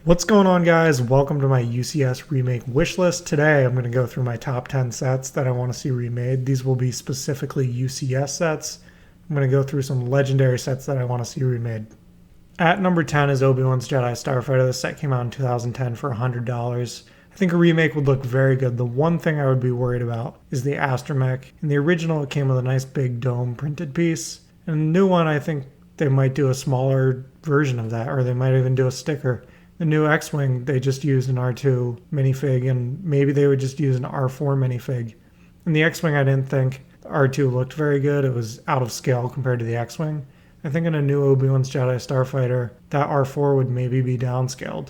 What's going on, guys? Welcome to my UCS remake wish list. Today I'm going to go through my top 10 sets that I want to see remade. These will be specifically UCS sets. I'm going to go through some legendary sets that I want to see remade. At number 10 is Obi-Wan's Jedi Starfighter. This set came out in 2010 for $100. I think a remake would look very good. The one thing I would be worried about is the astromech. In the original, it came with a nice big dome printed piece. And the new one, I think they might do a smaller version of that, or they might even do a sticker. The new X-Wing, they just used an R2 minifig, and maybe they would just use an R4 minifig. In the X-Wing, I didn't think the R2 looked very good. It was out of scale compared to the X-Wing. I think in a new Obi-Wan's Jedi Starfighter, that R4 would maybe be downscaled.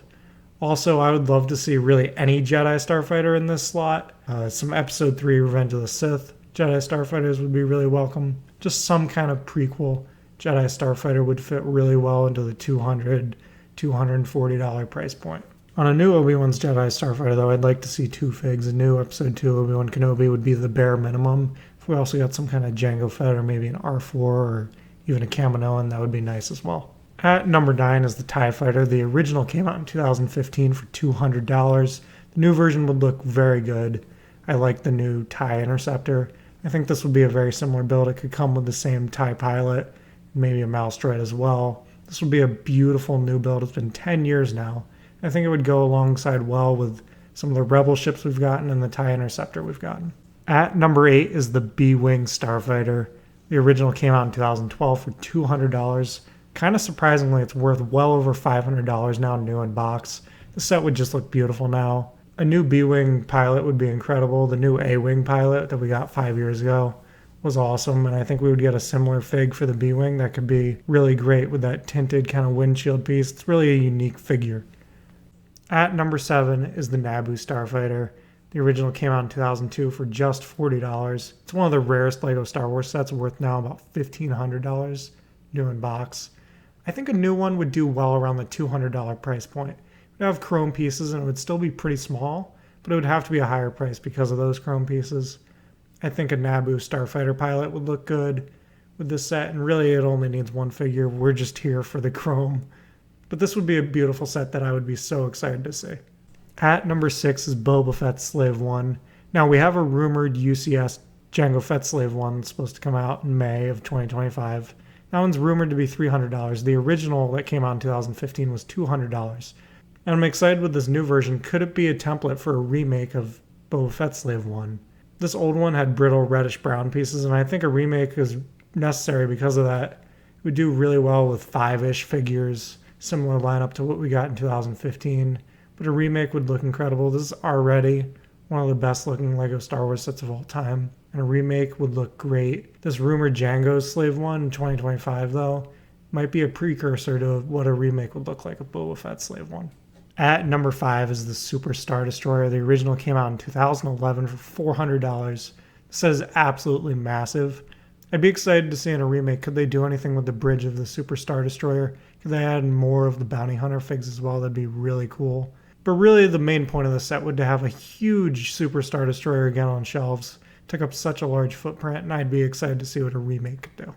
Also, I would love to see really any Jedi Starfighter in this slot. Some Episode 3 Revenge of the Sith Jedi Starfighters would be really welcome. Just some kind of prequel Jedi Starfighter would fit really well into the $240 price point. On a new Obi-Wan's Jedi Starfighter, though, I'd like to see two figs. A new Episode 2 Obi-Wan Kenobi would be the bare minimum. If we also got some kind of Jango Fett or maybe an R4 or even a Kaminoan, that would be nice as well. At number 9 is the TIE Fighter. The original came out in 2015 for $200. The new version would look very good. I like the new TIE Interceptor. I think this would be a very similar build. It could come with the same TIE Pilot, maybe a mouse droid as well. This would be a beautiful new build. It's been 10 years now. I think it would go alongside well with some of the Rebel ships we've gotten and the TIE Interceptor we've gotten. At number 8 is the B-Wing Starfighter. The original came out in 2012 for $200. Kind of surprisingly, it's worth well over $500 now new in box. The set would just look beautiful now. A new B-Wing pilot would be incredible. The new A-Wing pilot that we got 5 years ago was awesome, and I think we would get a similar fig for the B-Wing that could be really great with that tinted kind of windshield piece. It's really a unique figure. At number 7 is the Naboo Starfighter. The original came out in 2002 for just $40. It's one of the rarest LEGO Star Wars sets, worth now about $1,500 new in box. I think a new one would do well around the $200 price point. It would have chrome pieces and it would still be pretty small, but it would have to be a higher price because of those chrome pieces. I think a Naboo Starfighter pilot would look good with this set, and really it only needs one figure. We're just here for the chrome. But this would be a beautiful set that I would be so excited to see. At number 6 is Boba Fett Slave 1. Now we have a rumored UCS Jango Fett Slave 1 that's supposed to come out in May of 2025. That one's rumored to be $300. The original that came out in 2015 was $200. And I'm excited with this new version. Could it be a template for a remake of Boba Fett Slave 1? This old one had brittle reddish brown pieces, and I think a remake is necessary because of that. It would do really well with 5-ish figures, similar lineup to what we got in 2015. But a remake would look incredible. This is already one of the best looking LEGO Star Wars sets of all time, and a remake would look great. This rumored Jango Slave 1 in 2025, though, might be a precursor to what a remake would look like of Boba Fett Slave 1. At number 5 is the Super Star Destroyer. The original came out in 2011 for $400. This is absolutely massive. I'd be excited to see in a remake, could they do anything with the bridge of the Super Star Destroyer? Could they add more of the Bounty Hunter figs as well? That'd be really cool. But really the main point of the set would to have a huge Super Star Destroyer again on shelves. It took up such a large footprint, and I'd be excited to see what a remake could do.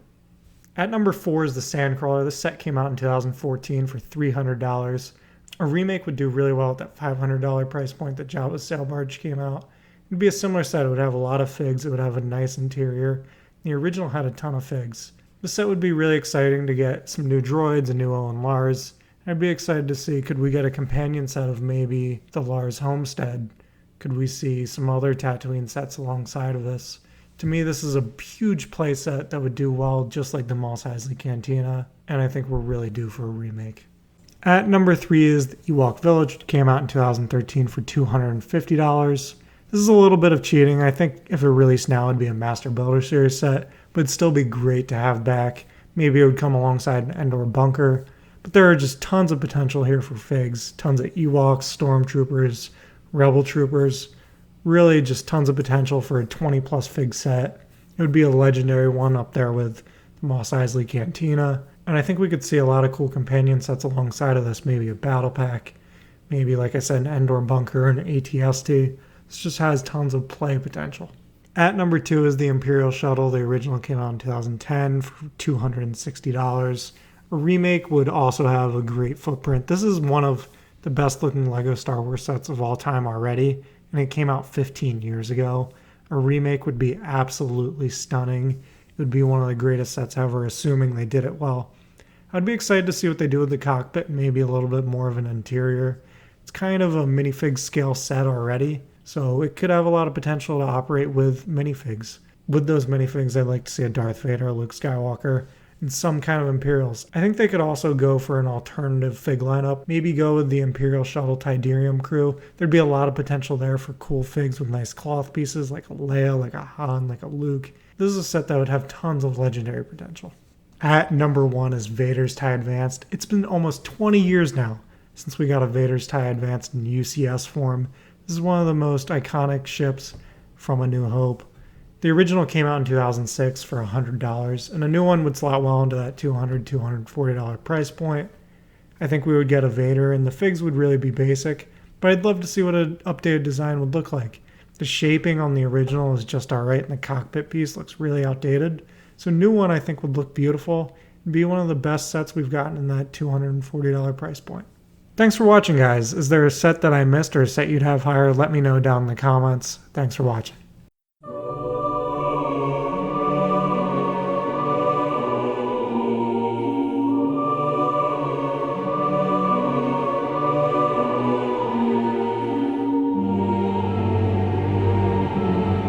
At number 4 is the Sandcrawler. This set came out in 2014 for $300. A remake would do really well at that $500 price point that Jabba's Sail Barge came out. It'd be a similar set. It would have a lot of figs. It would have a nice interior. The original had a ton of figs. The set would be really exciting to get some new droids, a new Owen Lars. I'd be excited to see, could we get a companion set of maybe the Lars Homestead? Could we see some other Tatooine sets alongside of this? To me, this is a huge play set that would do well just like the Mos Eisley Cantina, and I think we're really due for a remake. At number 3 is the Ewok Village, which came out in 2013 for $250. This is a little bit of cheating. I think if it released now, it'd be a Master Builder Series set, but it'd still be great to have back. Maybe it would come alongside an Endor bunker. But there are just tons of potential here for figs. Tons of Ewoks, Stormtroopers, Rebel Troopers. Really just tons of potential for a 20-plus fig set. It would be a legendary one up there with the Mos Eisley Cantina. And I think we could see a lot of cool companion sets alongside of this. Maybe a battle pack. Maybe, like I said, an Endor bunker and an ATST. This just has tons of play potential. At number 2 is the Imperial Shuttle. The original came out in 2010 for $260. A remake would also have a great footprint. This is one of the best looking Lego Star Wars sets of all time already, and it came out 15 years ago. A remake would be absolutely stunning. It would be one of the greatest sets ever, assuming they did it well. I'd be excited to see what they do with the cockpit, maybe a little bit more of an interior. It's kind of a minifig scale set already, so it could have a lot of potential to operate with minifigs. With those minifigs, I'd like to see a Darth Vader, a Luke Skywalker, and some kind of Imperials. I think they could also go for an alternative fig lineup. Maybe go with the Imperial Shuttle Tidarium crew. There'd be a lot of potential there for cool figs with nice cloth pieces like a Leia, like a Han, like a Luke. This is a set that would have tons of legendary potential. At number 1 is Vader's TIE Advanced. It's been almost 20 years now since we got a Vader's TIE Advanced in UCS form. This is one of the most iconic ships from A New Hope. The original came out in 2006 for $100, and a new one would slot well into that $200, $240 price point. I think we would get a Vader, and the figs would really be basic, but I'd love to see what an updated design would look like. The shaping on the original is just alright, and the cockpit piece looks really outdated. So a new one I think would look beautiful and be one of the best sets we've gotten in that $240 price point. Thanks for watching, guys. Is there a set that I missed or a set you'd have higher? Let me know down in the comments. Thanks for watching.